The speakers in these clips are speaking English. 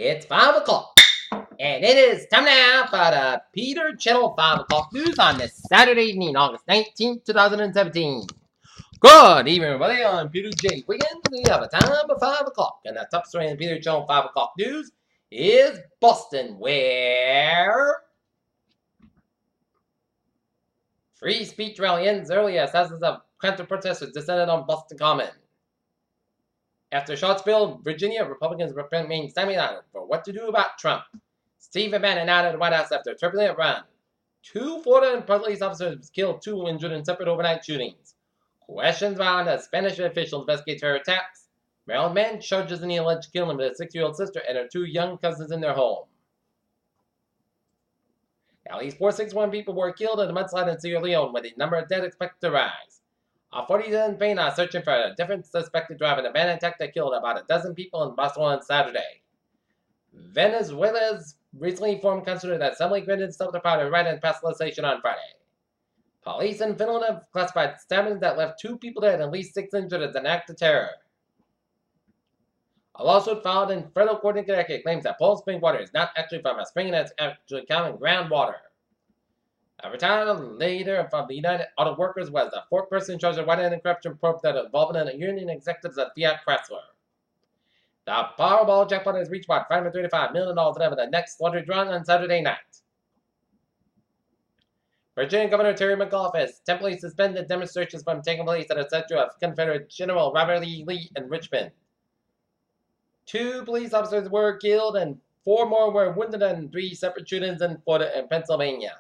It's 5 o'clock, and it is time now for the Peter Channel 5 o'clock news on this Saturday evening, August 19th, 2017. Good evening, everybody. I'm Peter J. Wiggins. We have a time of 5 o'clock, and the top story in the Peter Channel 5 o'clock news is Boston, where free speech rally ends early as thousands of counter-protesters descended on Boston Common. After Charlottesville, Virginia, Republicans remain semi-silent for what to do about Trump. Steve Bannon out of the White House after a turbulent run. 2 Florida police officers killed, 2 injured in separate overnight shootings. Questions around as Spanish officials investigate terror attacks. Maryland man charges in the alleged killing of a 6-year-old sister and her 2 young cousins in their home. At least 461 people were killed in a mudslide in Sierra Leone, with the number of dead expected to rise. Authorities in Spain are searching for a different suspected driver in a van attack that killed about a dozen people in Barcelona on Saturday. Venezuela's recently formed Constitutional Assembly granted itself the power to write and pass legislation on Friday. Police in Finland have classified stabbings that left 2 people dead and at least 6 injured as an act of terror. A lawsuit filed in federal court in Connecticut claims that Poland spring water is not actually from a spring and it's actually common groundwater. A retired leader from the United Auto Workers was the 4th person charged with white-handed corruption probe that involved in a union executives at Fiat Chrysler. The Powerball jackpot has reached about $535 million for the next lottery drawn on Saturday night. Virginia Governor Terry McAuliffe has temporarily suspended demonstrations from taking place at a statue of Confederate General Robert E. Lee in Richmond. 2 police officers were killed and 4 more were wounded in 3 separate shootings in Florida and Pennsylvania.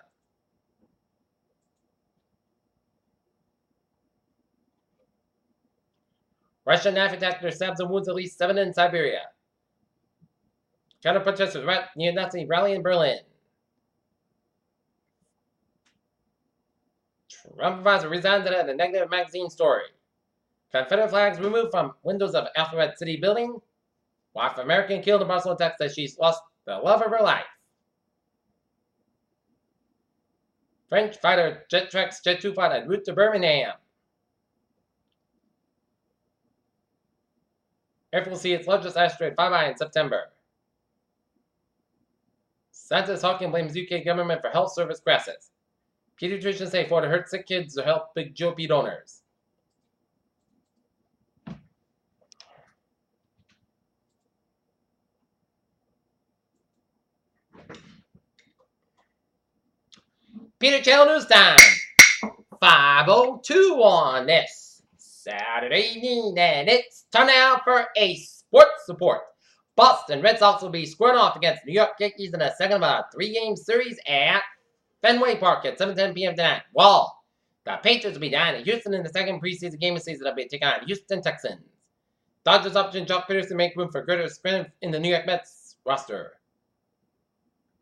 Russian knife attacker stabs and wounds at least 7 in Siberia. Counter-protesters neo-Nazi rally in Berlin. Trump advisor resigns at a negative magazine story. Confederate flags removed from windows of Alphabet City building. Wife of American killed in Barcelona attacks that she's lost the love of her life. French fighter jet tracks Jet 2 flight en route to Birmingham. Earth will see its largest asteroid flyby in September. Scientist Hawking blames UK government for health service crisis. Pediatricians say for to hurt sick kids to help big GOP donors. Peter Channel News Time. 5:02 on this Saturday evening, and it's time now for a sports report. Boston Red Sox will be squaring off against New York Yankees in a second of a 3-game series at Fenway Park at 7:10 p.m. tonight. While the Patriots will be down in Houston in the second preseason game of the season. They'll be taking on Houston Texans. Dodgers option Jock Peterson make room for greater strength in the New York Mets roster.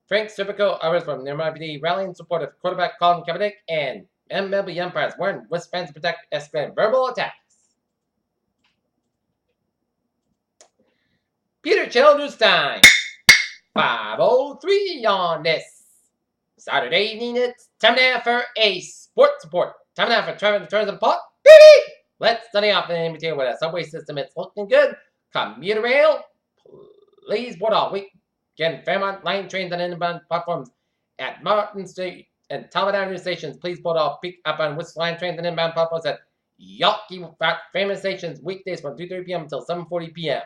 Frank Serpico, others from the MLB rally in support of quarterback Colin Kaepernick, and MLB umpires warn wristbands to protect escalating verbal attacks. Peter Channel News Time. 5:03 on this Saturday evening. It's time now for a sports report. Time now for Trevor Returns of the Pot. Let's study off in between with a subway system. It's looking good. Commuter rail, please board all week. Again, Fairmont line trains on inbound platforms at Martin Street and Talbot Avenue stations. Please board all pick up on West line trains and inbound platforms at Yawkey Fairmont stations weekdays from 2:30 p.m. until 7:40 p.m.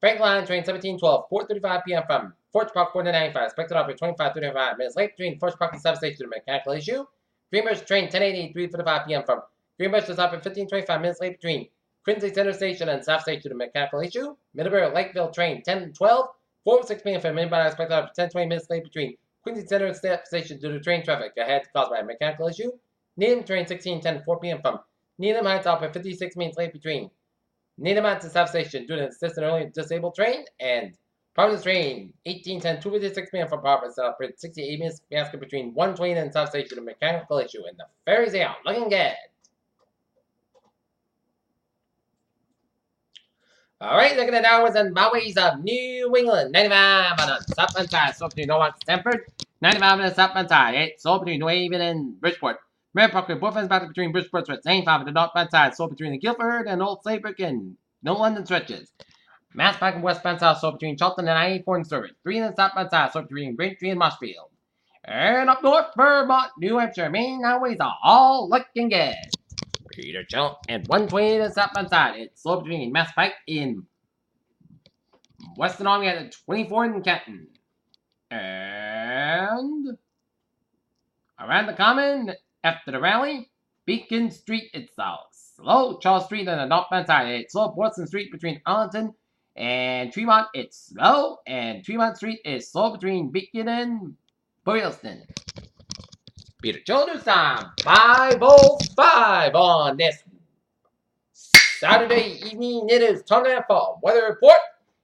Frank Line train 1712, 4:35 p.m. from Forge Park 495. Expected to operate 25-35 minutes late between Forge Park and substation due to mechanical issue. Greenbush train 1080, 3:45 p.m. from Greenbush is operate 15-25 minutes late between Quincy Center Station and South Station due to mechanical issue. Middleborough Lakeville train 1012, 4:06 p.m. from inbound. Expected to operate 10-20 minutes late between Quincy Center and Station due to train traffic ahead caused by a mechanical issue. Needham train 1610, 4 p.m. from Needham Heights operate 56 minutes late between Needham Heights and South Station due to an assistant early disabled train, and Providence train 1810, 2:56 p.m. from Providence operate 68 minutes basket between 120 and South Station due to mechanical issue, and the ferries are out. Looking good. Alright, looking at hours and byways of New England. 95 on the southbound side, so between Norwalk and Stamford. 95 on the southbound side, 8 so between New Haven and Bridgeport. Mary Parkway, both ends back between Bridgeport stretch. 95 on the northbound side, so between the Guilford and Old Saybrook and No London stretches. Mass Pike and westbound south, so between Charlton and I-84 and Surrey. 3 in the southbound south, so between Braintree and Marshfield. And up north, Vermont, New Hampshire, main highways are all looking good. Peter Chill and 120 to the southbound side. It's slow between Mass Pike in Western Army at 24 in Canton. And around the Common, after the rally, Beacon Street itself. Slow Charles Street on the northbound side. It's slow Boston Street between Arlington and Tremont. It's slow. And Tremont Street is slow between Beacon and Boylston. Peter Children's time, 5:05 on this Saturday evening. It is time for weather report.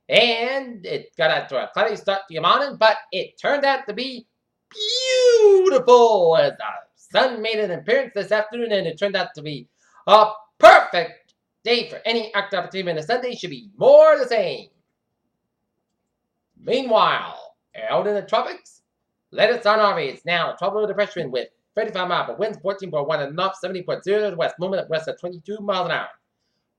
And it got out to a cloudy start to the morning, but it turned out to be beautiful as the sun made an appearance this afternoon, and it turned out to be a perfect day for any activity, and the Sunday should be more the same. Meanwhile, out in the tropics, latest on Harvey, it's now a tropical depression with 35 miles per wind, 14.1 and north, 70.0 to the west, movement at west at 22 miles an hour.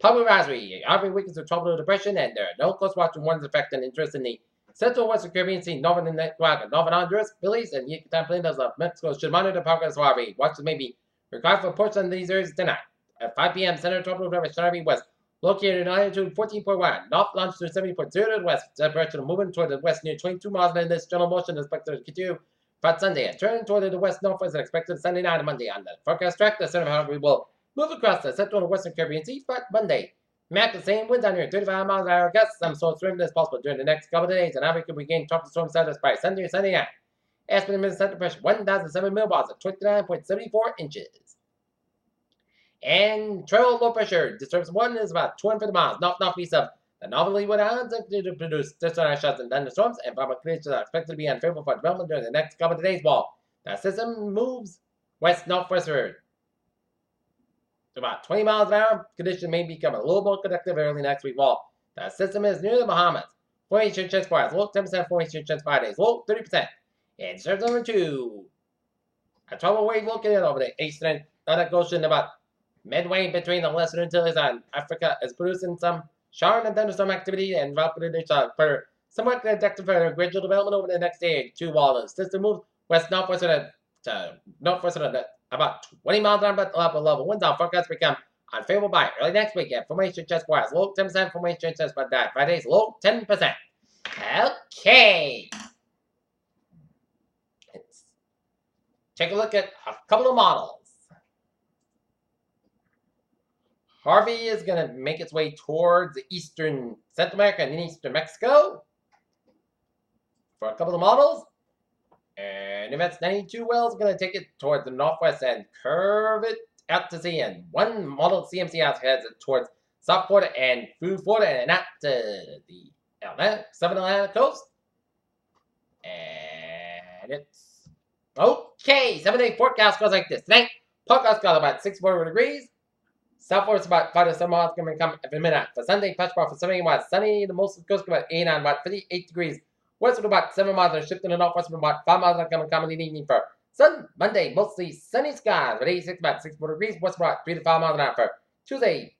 Public advisory, Harvey weakens to tropical depression, and there are no close watching warnings affecting interest in the Central Western Caribbean Sea, Northern Nicaragua, Northern Honduras, Belize, and Yucatan Peninsula of Mexico should monitor the progress of Harvey. Watches may be required for portions of these areas tonight. At 5 p.m., Center Tropical Depression Harvey was located at altitude 14.1, north longitude 70.0 to the west, direction of movement toward the west near 22 miles, and this general motion is expected to continue throughout Sunday. A turn toward the west-northwest is expected Sunday night and Monday. On the forecast track, the center of Harvey will move across the central and western Caribbean Sea, but Monday. Map the same winds on near 35 miles an hour gusts. Some storm strength is possible during the next couple of days, and Harvey could regain tropical storm status by Sunday or Sunday night. Estimated minimum center pressure 1,007 millibars at 29.74 inches. And trail low pressure disturbance 1 is about 250 miles north-northeast of the northerly Leeward Islands, expected to produce distant showers and thunderstorms, and probable conditions are expected to be unfavorable for development during the next couple of days while the system moves west-northwestward. About 20 miles an hour, condition may become a little more conductive early next week while the system is near the Bahamas. 4-inch chance for hours, low 10%, 4-inch chance 5 days, low 30%. And surge number 2. A trouble wave located over the eastern Atlantic Ocean about midway between the Western Antilles and Africa is producing some shower and thunderstorm activity and rapid for somewhat conductive for gradual development over the next day or two while the system moves west-northwestern to northwestern about 20 miles an hour, but upper level winds are forecast to become unfavorable by early next week. At formation chest wires, low 10%, formation chest by that. 5 days, low 10%. Okay. Let's take a look at a couple of models. Harvey is going to make its way towards eastern Central America and eastern Mexico for a couple of models. And if it's 92 wells, going to take it towards the northwest and curve it out to sea. And one model CMC house heads it towards South Florida and through Florida and out to the Southern Atlantic coast. And it's okay. 7-day forecast goes like this. Tonight, forecast got about 64 degrees. South Florida is about 5 to 7 miles going to come every minute. For Sunday, patch bar for 70 miles. Sunny, the most of the coast about 89, about 58 degrees. West with about 7 miles and shift to the northwest with about 5 miles and coming in the evening for Sun. Monday, mostly sunny skies with 86 about 64 degrees. West about 3 to 5 miles an hour for Tuesday.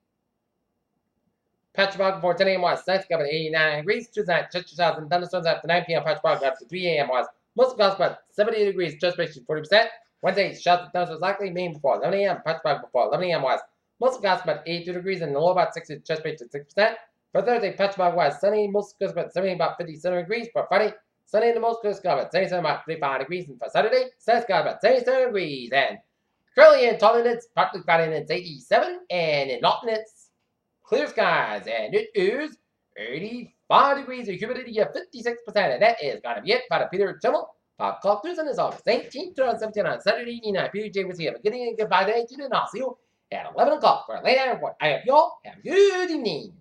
Patch fog before 10 a.m. was sunny skies at 89 degrees. Tuesday night, church showers and thunderstorms after 9 p.m. Patch fog after 3 a.m. was most clouds about 70 degrees. Church ratio 40%. Wednesday, showers and thunderstorms likely. Main before 11 a.m. Patch fog before 11 a.m. was most clouds about 82 degrees and the low about 60. Church ratio 6%. For Thursday, patch fog was sunny. Most clouds about 70 about 57 degrees. For Friday, sunny in the most clear sky about 77 about 35 degrees. And for Saturday, sunny sky about 77 degrees. And currently in Taunton, it's partly cloudy and it's 87. And in Lawton, it's clear skies. And it is 85 degrees. The humidity of 56%. And that is going to be it for the Peter Channel. Pop Clock Tuesday is August 19th, 2017 on Saturday evening. I'm Peter J. With you. Have a good evening and goodbye day. And I'll see you at 11 o'clock for a late night report. I hope you all have a good evening.